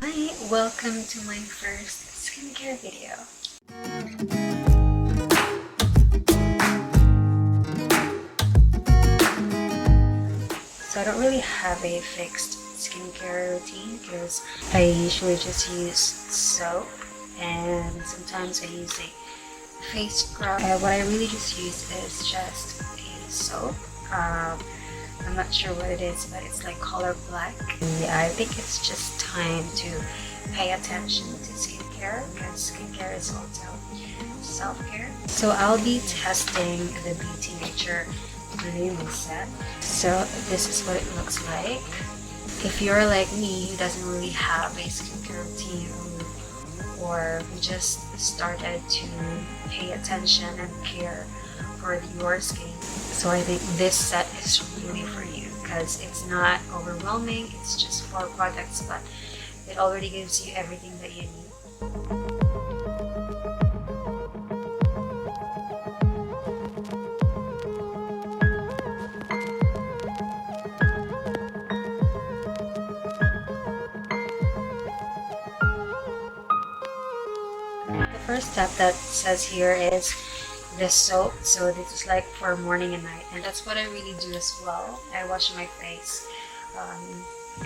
Hi, welcome to my first skincare video. So I don't really have a fixed skincare routine because I usually just use soap and sometimes I use a face scrub. What I really just use is just a soap. I'm not sure what it is, but it's like color black. Yeah, I think it's just time to pay attention to skincare because skincare is also self-care. So I'll be testing the Beauty Nature Blooming set. So this is what it looks like. If you're like me who doesn't really have a skincare routine or who just started to pay attention and care for your skin, so I think this set is really for you because it's not overwhelming. It's just 4 products, but it already gives you everything that you need. The first step that says here is the soap. So this is like for morning and night, and that's what I really do as well. I wash my face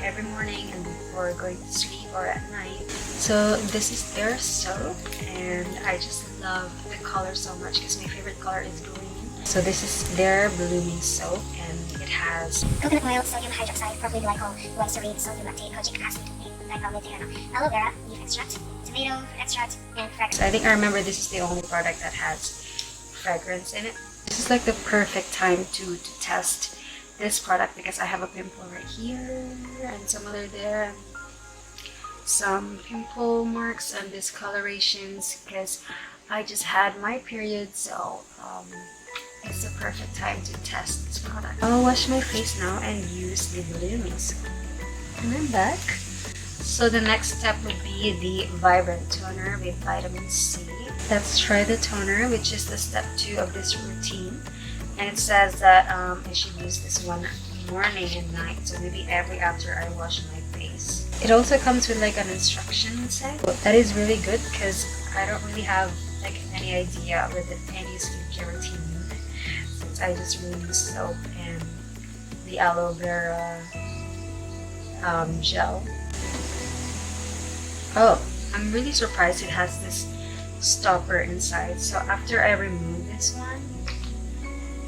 every morning and before going to sleep or at night. So this is their soap, and I just love the color so much because my favorite color is green. So this is their blooming soap, and it has coconut oil, sodium hydroxide, propylene glycol, glycerine, sodium lactate, kojic acid, dicalmethane, aloe vera, leaf extract, tomato extract, and fragrance. So I think I remember this is the only product that has fragrance in it. This is like the perfect time to test this product because I have a pimple right here and some other there and some pimple marks and discolorations because I just had my period, so it's the perfect time to test this product. I'll wash my face now and use the blooming soap. And I'm back. So the next step would be the Vibrant Toner with vitamin C. Let's try the toner, which is the step 2 of this routine. And it says that I should use this one morning and night, so maybe every after I wash my face. It also comes with like an instruction set. That is really good because I don't really have like any idea with any skincare routine since I just really use soap and the aloe vera gel. Oh, I'm really surprised it has this stopper inside. So after I remove this one,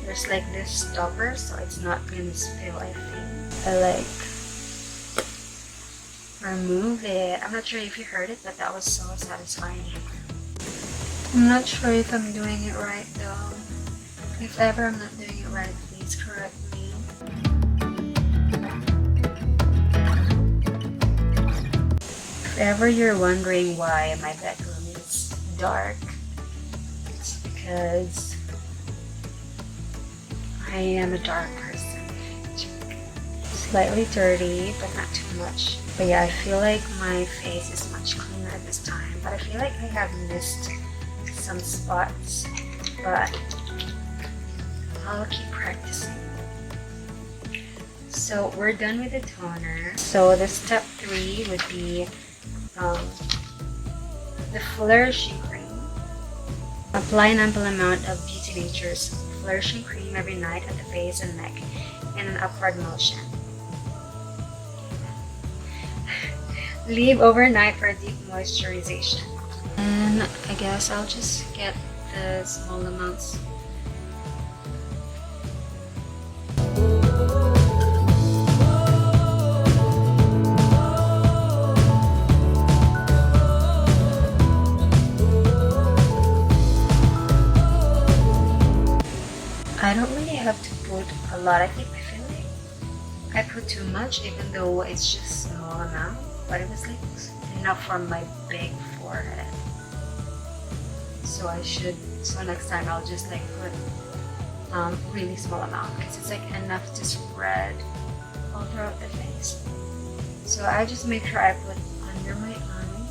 there's like this stopper, so it's not gonna spill, I think. I like remove it. I'm not sure if you heard it, but that was so satisfying. I'm not sure if I'm doing it right though. If ever I'm not doing it right, please correct me. If ever you're wondering why my bedroom is dark, it's because I am a dark person. Slightly dirty, but not too much. But yeah, I feel like my face is much cleaner this time. But I feel like I have missed some spots. But I'll keep practicing. So we're done with the toner. So the step 3 would be the flourishing cream. Apply an ample amount of Beauty Nature's flourishing cream every night at the face and neck in an upward motion. Leave overnight for deep moisturization. And I guess I'll just get the small amounts. I don't really have to put a lot. I feel like I put too much even though it's just small amount, but it was like enough for my big forehead. So next time I'll just like put really small amount because it's like enough to spread all throughout the face. So I just make sure I put under my eye.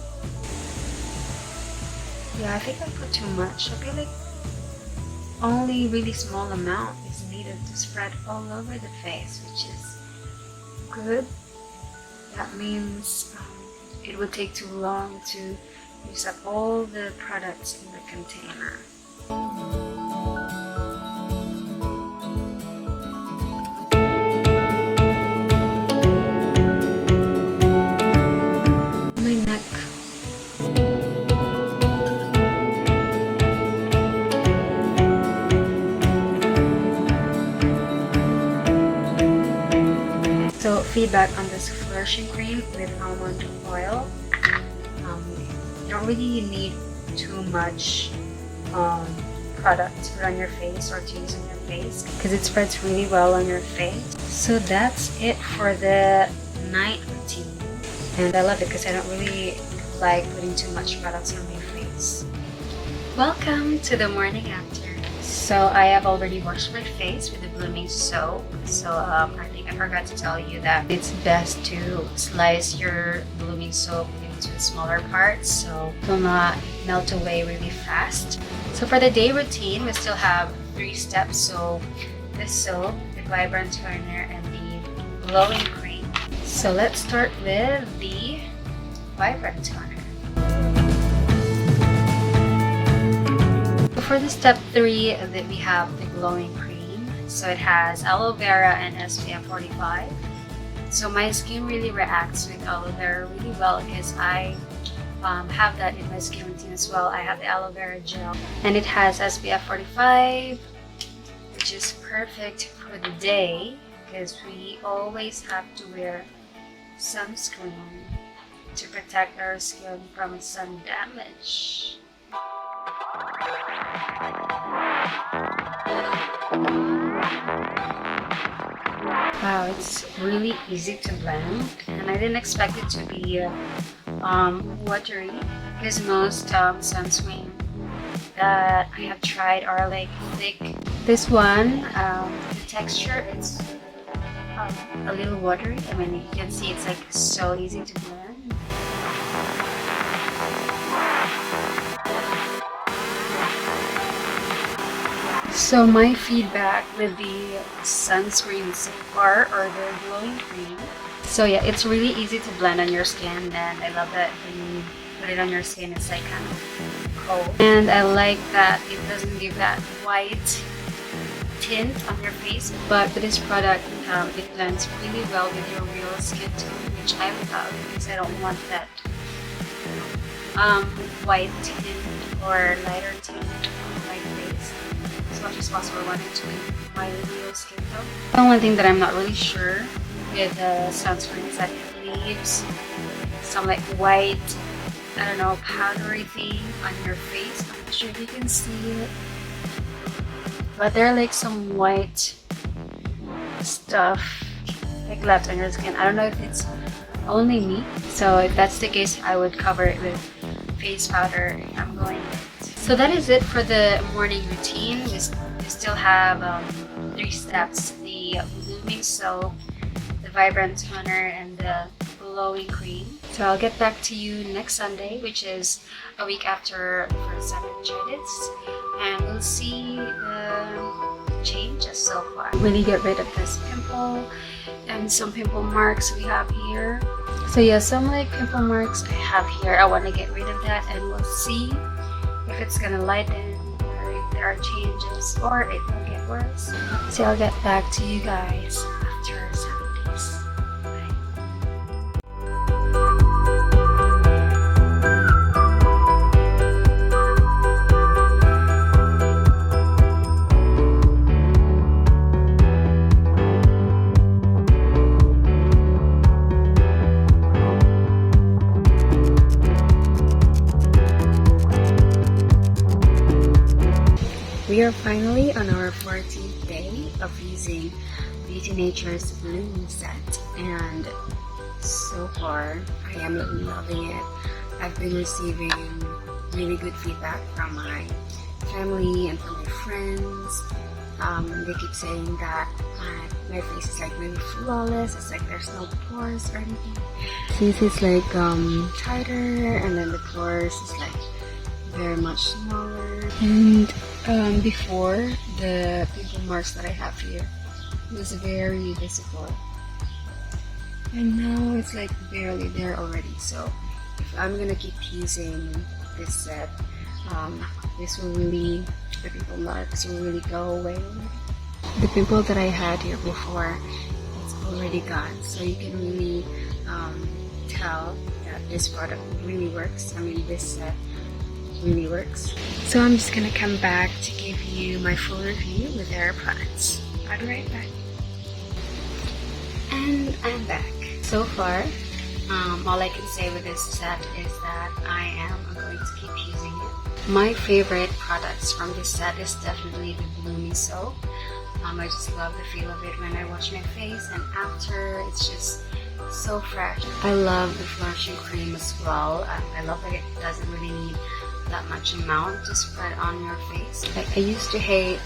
Yeah, I think I put too much. I feel like only really small amount is needed to spread all over the face, which is good. That means it would take too long to use up all the products in the container. My neck. So feedback on this flourishing cream with almond oil. You don't really need too much product to put on your face or to use on your face because it spreads really well on your face. So that's it for the night routine, and I love it because I don't really like putting too much products on my face. Welcome to the morning after. So I have already washed my face with the blooming soap. So I think I forgot to tell you that it's best to slice your blooming soap into smaller parts so it will not melt away really fast. So for the day routine, we still have 3 steps. So the soap, the vibrant toner, and the glowing cream. So let's start with the vibrant toner. For the step 3, that we have the glowing cream. So it has aloe vera and SPF 45. So my skin really reacts with aloe vera really well because I have that in my skin routine as well. I have the aloe vera gel, and it has SPF 45, which is perfect for the day because we always have to wear sunscreen to protect our skin from sun damage. Wow, it's really easy to blend, and I didn't expect it to be watery because most sunscreen that I have tried are like thick. This one, the texture is a little watery. I mean, you can see it's like so easy to blend. So my feedback with the sunscreen so far, or the glowing cream. So yeah, it's really easy to blend on your skin, and I love that when you put it on your skin, it's like kind of cold. And I like that it doesn't give that white tint on your face, but with this product, it blends really well with your real skin tone, which I love because I don't want that white tint or lighter tint on my face. As much as possible, I want it to be my real skin tone. And one thing that I'm not really sure with the sunscreen is that it leaves some like white, I don't know, powdery thing on your face. I'm not sure if you can see it, but there are like some white stuff like left on your skin. I don't know if it's only me. So if that's the case, I would cover it with face powder if I'm going with it. So that is it for the morning routine. We still have 3 steps: the blooming soap, the vibrant toner, and the glowing cream. So I'll get back to you next Sunday, which is a week after the first time I tried it, and we'll see the changes so far. Really get rid of this pimple and some pimple marks we have here. So yeah, some like pimple marks I have here, I want to get rid of that, and we'll see if it's gonna lighten or if there are changes or it will get worse. So I'll get back to you guys after 7 days. We are finally on our 14th day of using Beauty Nature's Bloom Set, and so far I am loving it. I've been receiving really good feedback from my family and from my friends. They keep saying that my face is like really flawless. It's like there's no pores or anything. Since it's like tighter, and then the pores is like very much smaller. And before, the pimple marks that I have here was very visible, and now it's like barely there already. So if I'm gonna keep using this set, this will really, the pimple marks will really go away. The pimple that I had here before, it's already gone, so you can really tell that this product really works. I mean, this set really works. So I'm just gonna come back to give you my full review with their products. I'll be right back. And I'm back. So far, all I can say with this set is that I am going to keep using it. My favorite products from this set is definitely the Bloomy soap. I just love the feel of it when I wash my face, and after, it's just so fresh. I love the flourishing cream as well. I love that it doesn't really need that much amount to spread on your face. Like, I used to hate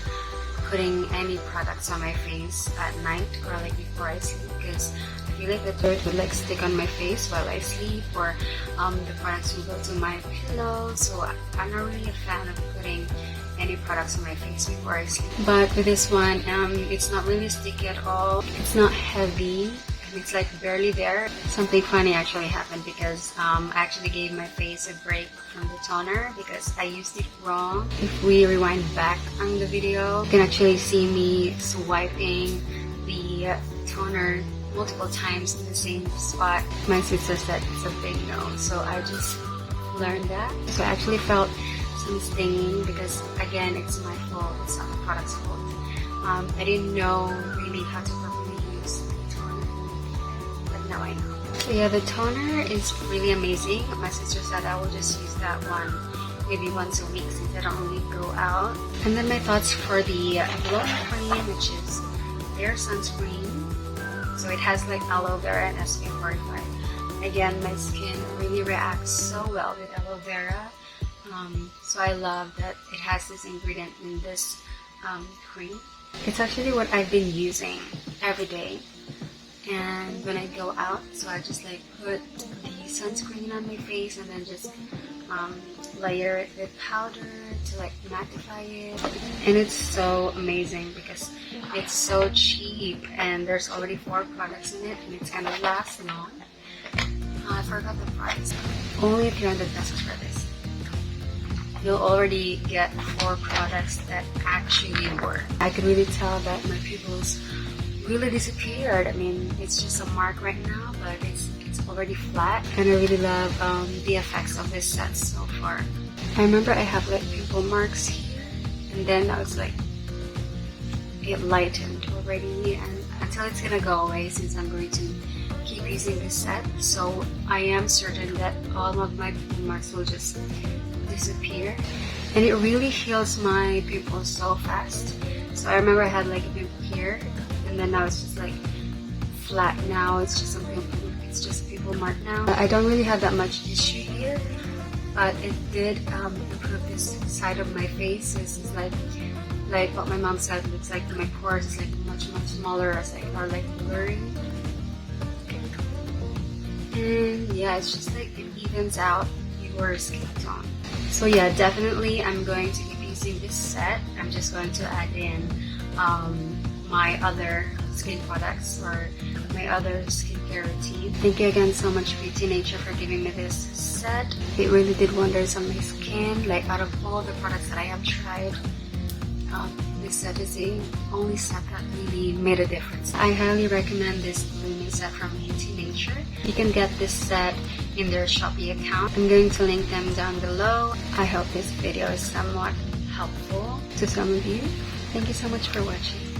putting any products on my face at night or like before I sleep, because I feel like the dirt would like stick on my face while I sleep, or the products will go to my pillow. So I'm not really a fan of putting any products on my face before I sleep. But with this one, it's not really sticky at all. It's not heavy. It's like barely there. Something funny actually happened, because I actually gave my face a break from the toner because I used it wrong. If we rewind back on the video, you can actually see me swiping the toner multiple times in the same spot. My sister said it's a big no, so I just learned that. So I actually felt some stinging because, again, it's my fault. It's not the product's fault. I didn't know really how to properly use the toner, but now I know. So yeah, the toner is really amazing. My sister said I will just use that one maybe once a week since I don't really go out. And then my thoughts for the glow cream, which is their sunscreen. So it has like aloe vera and SPF 45. Again, my skin really reacts so well with aloe vera. So I love that it has this ingredient in this cream. It's actually what I've been using every day, and when I go out, so I just like put the sunscreen on my face and then just layer it with powder to like magnify it. And it's so amazing because it's so cheap and there's already 4 products in it, and it's gonna last long. I forgot the price. Only 300 pesos for this. You'll already get 4 products that actually work. I could really tell that my pimples really disappeared. I mean, it's just a mark right now, but it's already flat. And I really love the effects of this set so far. I remember I have like pimple marks here, and then now it's like it lightened already, and until it's gonna go away since I'm going to keep using this set. So I am certain that all of my pimple marks will just disappear, and it really heals my pimples so fast. So I remember I had like a pimple here, and then now it's just like flat. Now it's just a pimple. It's just a pimple mark now. I don't really have that much issue here, but it did improve this side of my face. This is like what my mom said. It looks like my pores is like much smaller, or like blurry. And yeah, it's just like it evens out your skin tone. So yeah, definitely I'm going to keep using this set. I'm just going to add in my other skin products or my other skincare routine. Thank you again so much, Beauty Nature, for giving me this set. It really did wonders on my skin. Like, out of all the products that I have tried, this set is the only set that really made a difference. I highly recommend this Bloomy set from Beauty Nature. You can get this set in their Shopee account. I'm going to link them down below. I hope this video is somewhat helpful to some of you. Thank you so much for watching.